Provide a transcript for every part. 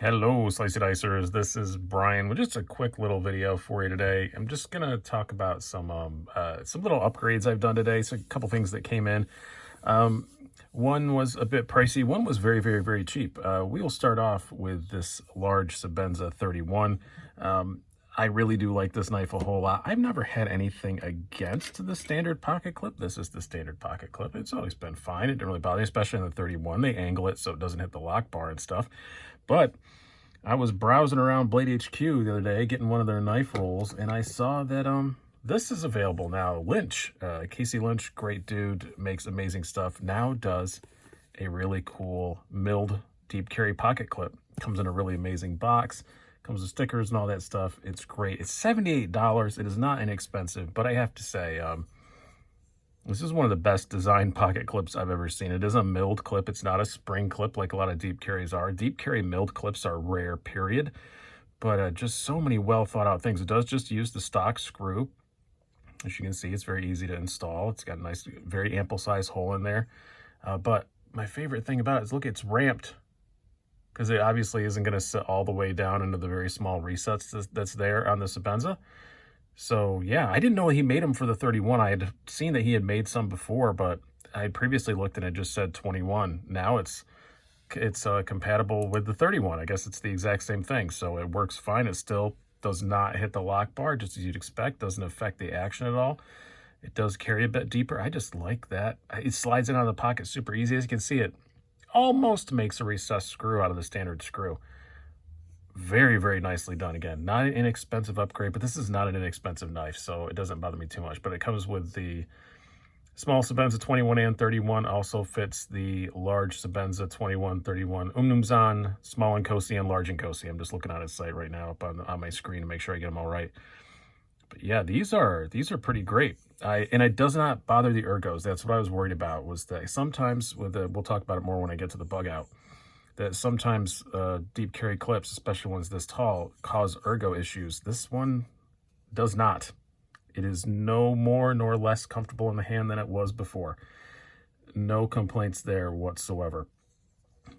Hello, Slicey Dicers. This is Brian with just a quick little video for you today. I'm just gonna talk about some little upgrades I've done today. So a couple things that came in. One was a bit pricey. One was very, very, very cheap. We will start off with this large Sebenza 31. I really do like this knife a whole lot. I've never had anything against the standard pocket clip. This is the standard pocket clip. It's always been fine. It didn't really bother me, especially in the 31. They angle it so it doesn't hit the lock bar and stuff. But I was browsing around Blade HQ the other day, getting one of their knife rolls, and I saw that this is available now. Lynch, Casey Lynch, great dude, makes amazing stuff. Now does a really cool milled deep carry pocket clip. Comes in a really amazing box. Comes with stickers and all that stuff. It's great. It's $78. It is not inexpensive, but I have to say, this is one of the best designed pocket clips I've ever seen. It is a milled clip. It's not a spring clip like a lot of deep carries are. Deep carry milled clips are rare, period. But just so many well thought out things. It does just use the stock screw. As you can see, it's very easy to install. It's got a nice, very ample size hole in there. But my favorite thing about it is, look, it's ramped. Because it obviously isn't going to sit all the way down into the very small resets that's there on the Sebenza. So yeah, I didn't know he made them for the 31. I had seen that he had made some before, but I had previously looked and it just said 21. Now it's compatible with the 31. I guess it's the exact same thing. So it works fine. It still does not hit the lock bar, just as you'd expect. Doesn't affect the action at all. It does carry a bit deeper. I just like that. It slides in out of the pocket super easy. As you can see, it almost makes a recessed screw out of the standard screw. Very, very nicely done. Again, not an inexpensive upgrade, but this is not an inexpensive knife, so it doesn't bother me too much. But it comes with the small Sebenza 21 and 31, also fits the large Sebenza 21, 31 Umnumzan, small Nkosi and large Nkosi. I'm just looking at his site right now up on my screen to make sure I get them all right. But yeah, these are pretty great. And it does not bother the ergos. That's what I was worried about, was that sometimes we'll talk about it more when I get to the Bugout, that sometimes deep carry clips, especially ones this tall, cause ergo issues. This one does not. It is no more nor less comfortable in the hand than it was before. No complaints there whatsoever,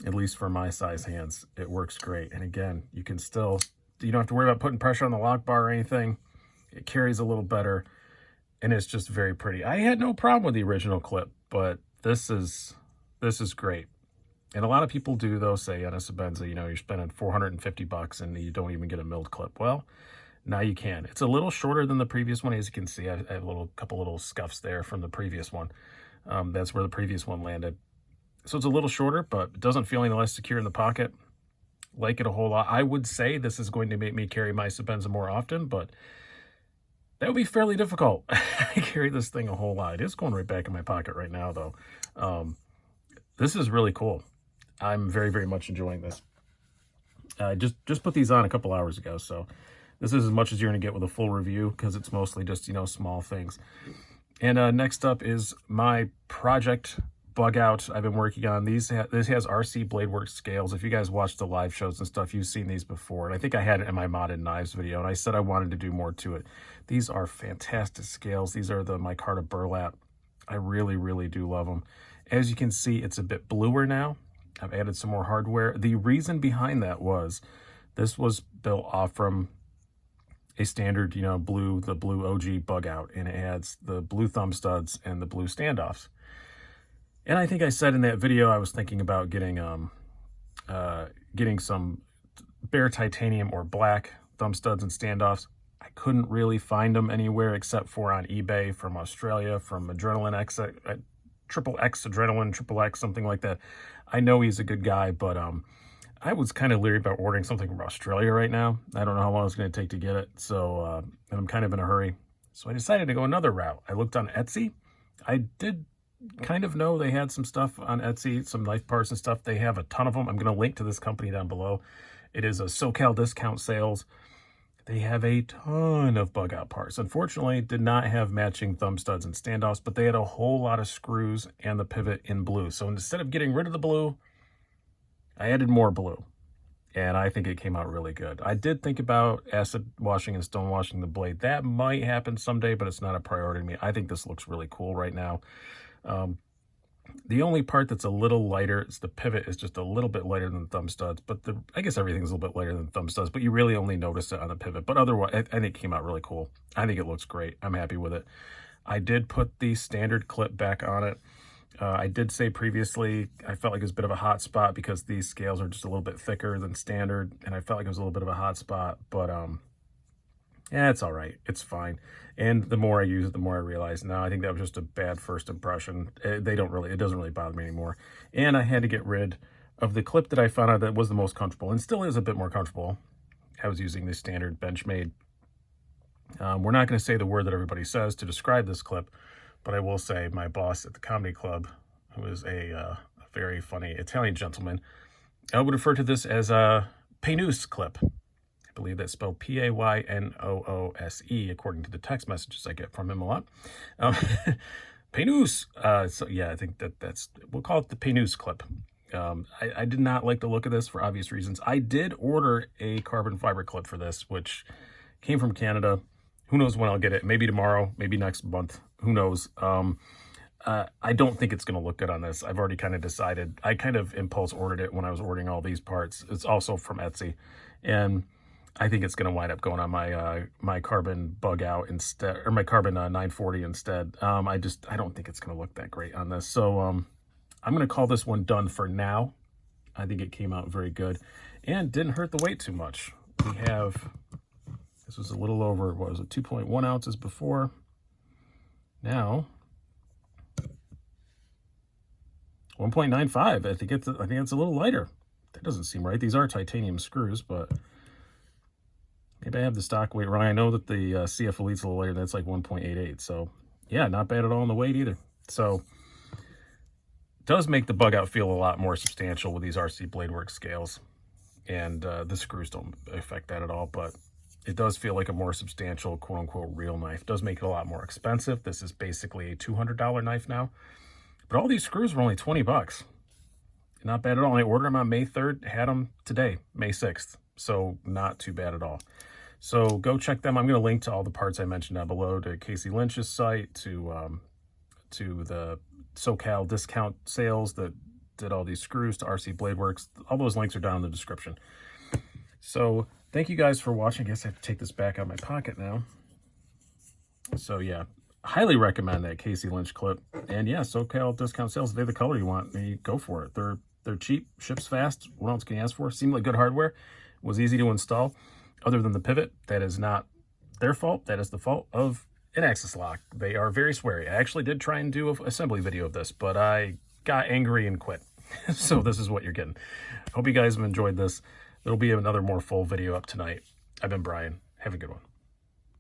at least for my size hands. It works great. And again, you don't have to worry about putting pressure on the lock bar or anything. It carries a little better, and it's just very pretty. I had no problem with the original clip, but this is great. And a lot of people do, though, say on a Sebenza, you're spending $450 and you don't even get a milled clip. Well, now you can. It's a little shorter than the previous one. As you can see, I have a couple little scuffs there from the previous one. That's where the previous one landed. So it's a little shorter, but it doesn't feel any less secure in the pocket. Like it a whole lot. I would say this is going to make me carry my Sebenza more often, but that would be fairly difficult. I carry this thing a whole lot. It is going right back in my pocket right now, though. This is really cool. I'm very, very much enjoying this. Just put these on a couple hours ago, so this is as much as you're going to get with a full review, because it's mostly just, small things. And next up is my project Bugout I've been working on. This has RC Bladeworks scales. If you guys watch the live shows and stuff, you've seen these before. And I think I had it in my modded knives video, and I said I wanted to do more to it. These are fantastic scales. These are the micarta burlap. I really, really do love them. As you can see, it's a bit bluer now. I've added some more hardware. The reason behind that was this was built off from a standard, the blue OG Bugout, and it adds the blue thumb studs and the blue standoffs. And I think I said in that video I was thinking about getting some bare titanium or black thumb studs and standoffs. I couldn't really find them anywhere except for on eBay from Australia, from Adrenaline X, Triple X Adrenaline, Triple X, something like that. I know he's a good guy, but I was kind of leery about ordering something from Australia right now. I don't know how long it's going to take to get it, so and I'm kind of in a hurry. So I decided to go another route. I looked on Etsy. I did kind of know they had some stuff on Etsy, some knife parts and stuff. They have a ton of them. I'm going to link to this company down below. It is a SoCal discount sales. They have a ton of Bugout parts. Unfortunately, did not have matching thumb studs and standoffs, but they had a whole lot of screws and the pivot in blue. So instead of getting rid of the blue, I added more blue, and I think it came out really good. I did think about acid washing and stone washing the blade. That might happen someday, but it's not a priority to me. I think this looks really cool right now. The only part that's a little lighter is the pivot is just a little bit lighter than the thumb studs, but I guess everything's a little bit lighter than the thumb studs, but you really only notice it on the pivot. But otherwise, I think it came out really cool. I think it looks great. I'm happy with it. I did put the standard clip back on it. I did say previously, I felt like it was a bit of a hot spot because these scales are just a little bit thicker than standard, and I felt like it was a little bit of a hot spot, but yeah, it's all right. It's fine. And the more I use it, the more I realize, no, I think that was just a bad first impression. It doesn't really bother me anymore. And I had to get rid of the clip that I found out that was the most comfortable and still is a bit more comfortable. I was using the standard Benchmade. We're not going to say the word that everybody says to describe this clip, but I will say my boss at the comedy club, who is a very funny Italian gentleman, would refer to this as a Paynoose clip. I believe that's spelled Paynoose, according to the text messages I get from him a lot. Paynoose. So yeah, I think we'll call it the Paynoose clip. I did not like the look of this for obvious reasons. I did order a carbon fiber clip for this, which came from Canada. Who knows when I'll get it? Maybe tomorrow, maybe next month. Who knows? I don't think it's going to look good on this. I've already kind of decided. I kind of impulse ordered it when I was ordering all these parts. It's also from Etsy. And I think it's going to wind up going on my carbon Bugout instead, or my carbon 940 instead. I don't think it's going to look that great on this. So I'm going to call this one done for now. I think it came out very good and didn't hurt the weight too much. This was a little over, what was it, 2.1 ounces before. Now 1.95. I think it's a little lighter. That doesn't seem right. These are titanium screws, but maybe I have the stock weight wrong. I know that the CF Elite's a little lighter. That's like 1.88. So yeah, not bad at all in the weight either. So it does make the Bugout feel a lot more substantial with these RC Bladeworks scales. And the screws don't affect that at all, but it does feel like a more substantial, quote unquote, real knife. It does make it a lot more expensive. This is basically a $200 knife now. But all these screws were only 20 bucks. Not bad at all. I ordered them on May 3rd, had them today, May 6th. So not too bad at all. So go check them. I'm going to link to all the parts I mentioned down below, to Casey Lynch's site, to the SoCal discount sales that did all these screws, to RC Bladeworks. All those links are down in the description. So thank you guys for watching. I guess I have to take this back out of my pocket now. So yeah, highly recommend that Casey Lynch clip. And yeah, SoCal discount sales. If they're the color you want, you go for it. They're cheap, ships fast. What else can you ask for? Seemed like good hardware. Was easy to install. Other than the pivot, that is not their fault. That is the fault of an Axis lock. They are very sweary. I actually did try and do an assembly video of this, but I got angry and quit. So this is what you're getting. Hope you guys have enjoyed this. There'll be another more full video up tonight. I've been Brian. Have a good one.